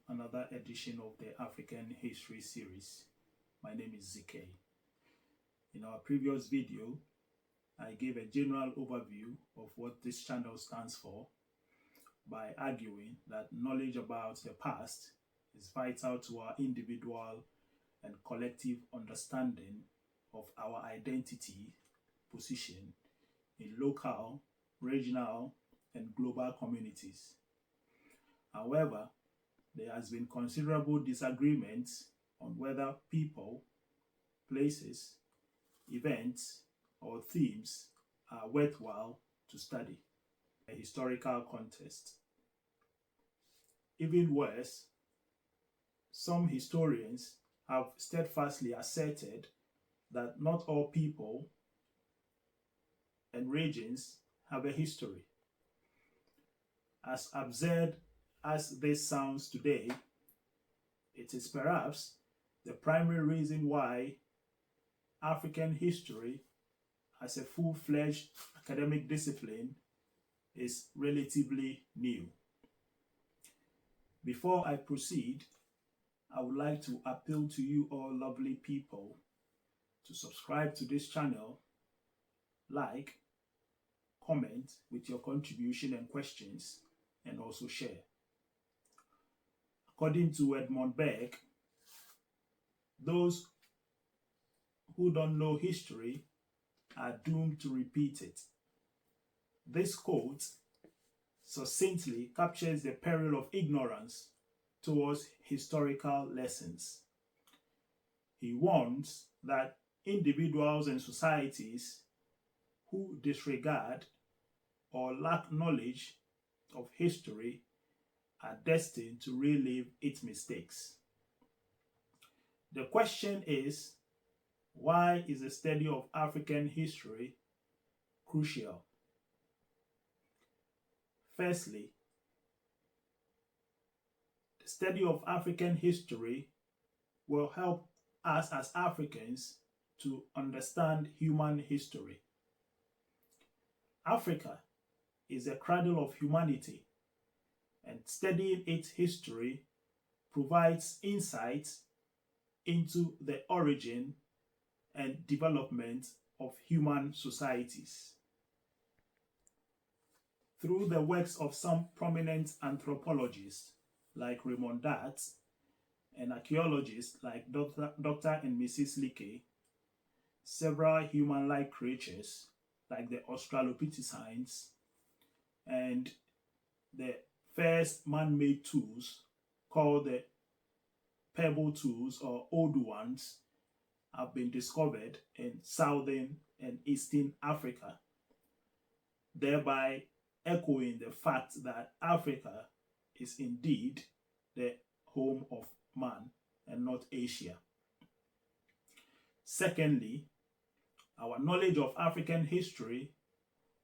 another edition of the African History series. My name is ZK. In our previous video, I gave a general overview of what this channel stands for by arguing that knowledge about the past is vital to our individual and collective understanding of our identity, position in local, regional, and global communities. However, there has been considerable disagreement on whether people, places, events, or themes are worthwhile to study in a historical context. Even worse, some historians have steadfastly asserted that not all people and regions have a history. As absurd as this sounds today, it is perhaps the primary reason why African history as a full-fledged academic discipline is relatively new. Before I proceed, I would like to appeal to you all lovely people to subscribe to this channel, like, comment with your contribution and questions, and also share. According to Edmund Burke, those who don't know history are doomed to repeat it. This quote succinctly captures the peril of ignorance towards historical lessons. He warns that individuals and societies who disregard or lack knowledge of history are destined to relive its mistakes. The question is, why is the study of African history crucial? Firstly, the study of African history will help us as Africans to understand human history. Africa is a cradle of humanity, and studying its history provides insights into the origin and development of human societies. Through the works of some prominent anthropologists like Raymond Dart and archaeologists like Dr. and Mrs. Leakey, several human-like creatures like the Australopithecines and the first man-made tools called the pebble tools or old ones have been discovered in southern and eastern Africa, thereby echoing the fact that Africa is indeed the home of man and not Asia. Secondly, our knowledge of African history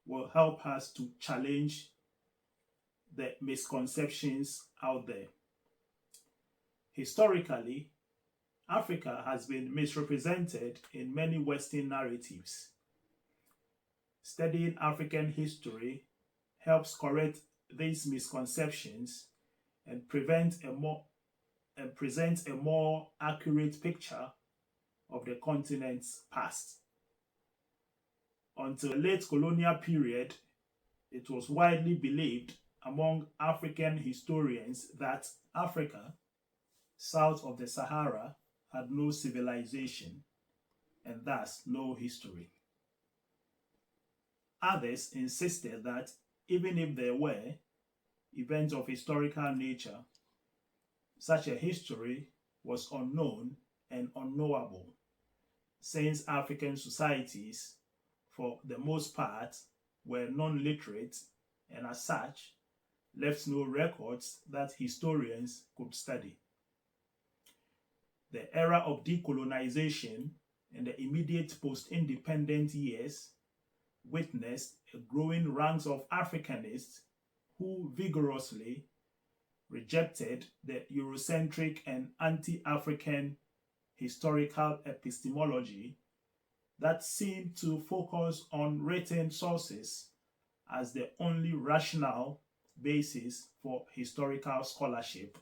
will help us to challenge the misconceptions out there. Historically, Africa has been misrepresented in many Western narratives. Studying African history helps correct these misconceptions and present a more accurate picture of the continent's past. Until the late colonial period, it was widely believed among African historians that Africa, south of the Sahara, had no civilization and thus no history. Others insisted that even if there were events of historical nature, such a history was unknown and unknowable, since African societies, for the most part, were non-literate and as such left no records that historians could study. The era of decolonization and the immediate post-independent years witnessed a growing ranks of Africanists who vigorously rejected the Eurocentric and anti-African historical epistemology that seemed to focus on written sources as the only rational basis for historical scholarship.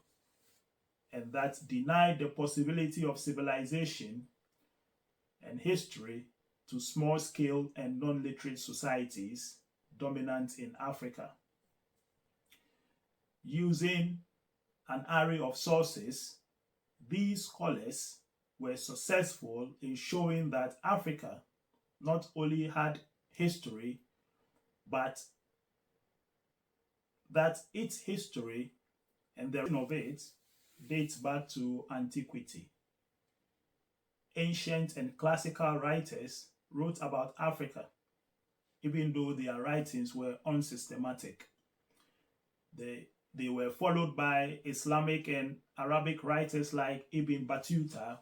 and that denied the possibility of civilization and history to small-scale and non-literate societies dominant in Africa. Using an array of sources, these scholars were successful in showing that Africa not only had history, but that its history and the origin of it dates back to antiquity. Ancient and classical writers wrote about Africa, even though their writings were unsystematic. They were followed by Islamic and Arabic writers like Ibn Battuta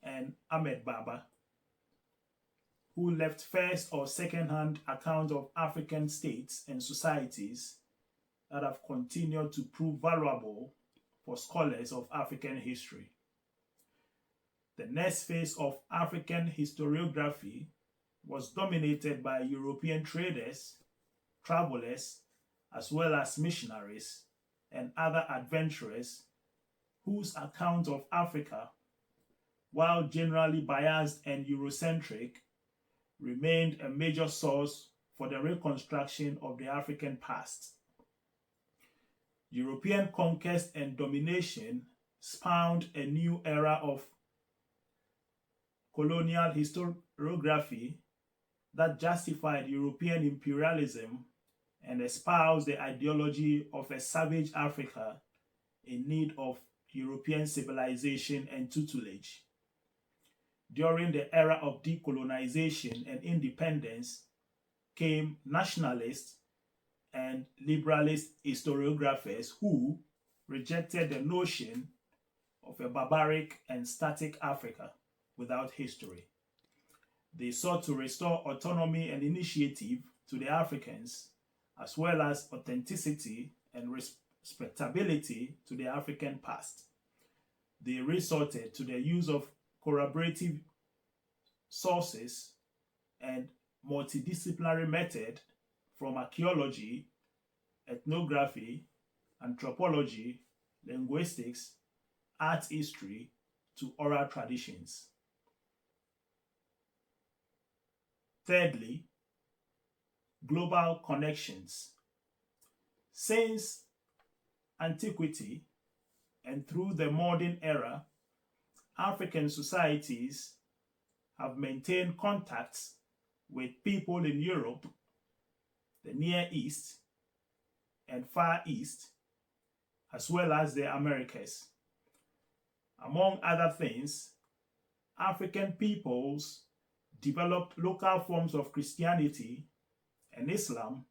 and Ahmed Baba, who left first or second-hand accounts of African states and societies that have continued to prove valuable for scholars of African history. The next phase of African historiography was dominated by European traders, travelers, as well as missionaries and other adventurers whose account of Africa, while generally biased and Eurocentric, remained a major source for the reconstruction of the African past. European conquest and domination spawned a new era of colonial historiography that justified European imperialism and espoused the ideology of a savage Africa in need of European civilization and tutelage. During the era of decolonization and independence came nationalist and liberalist historiographers who rejected the notion of a barbaric and static Africa without history. They sought to restore autonomy and initiative to the Africans, as well as authenticity and respectability to the African past. They resorted to the use of corroborative sources and multidisciplinary method from archaeology, ethnography, anthropology, linguistics, art history, to oral traditions. Thirdly, global connections. Since antiquity and through the modern era, African societies have maintained contacts with people in Europe, the Near East, and Far East, as well as the Americas. Among other things, African peoples developed local forms of Christianity and Islam,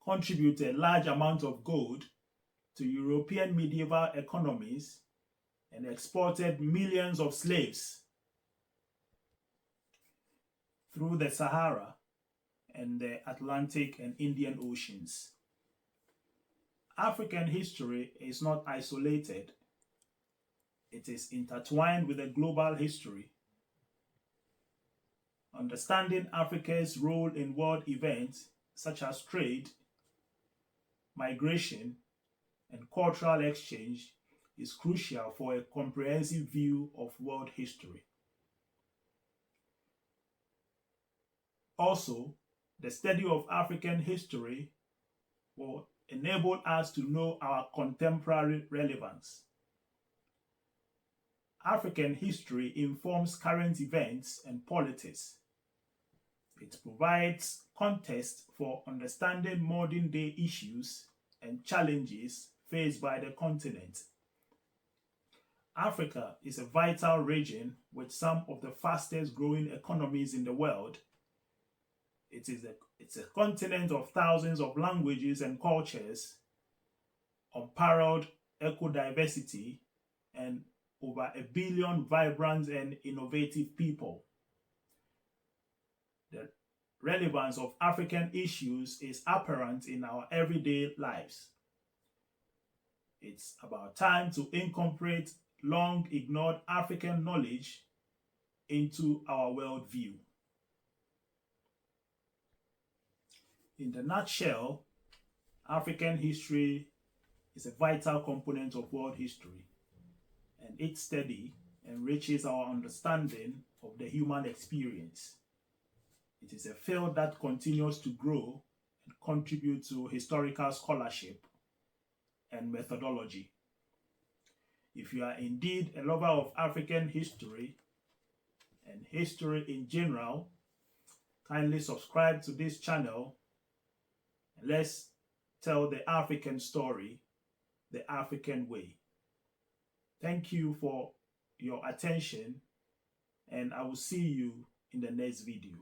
contributed large amounts of gold to European medieval economies, and exported millions of slaves through the Sahara and the Atlantic and Indian Oceans. African history is not isolated. It is intertwined with a global history. Understanding Africa's role in world events such as trade, migration, and cultural exchange is crucial for a comprehensive view of world history. Also, the study of African history will enable us to know our contemporary relevance. African history informs current events and politics. It provides context for understanding modern-day issues and challenges faced by the continent. Africa is a vital region with some of the fastest growing economies in the world. It's a continent of thousands of languages and cultures, unparalleled ecodiversity, and over 1 billion vibrant and innovative people. The relevance of African issues is apparent in our everyday lives. It's about time to incorporate long ignored African knowledge into our worldview. In the nutshell, African history is a vital component of world history. each study enriches our understanding of the human experience. It is a field that continues to grow and contribute to historical scholarship and methodology. If you are indeed a lover of African history and history in general, kindly subscribe to this channel and let's tell the African story the African way. Thank you for your attention, and I will see you in the next video.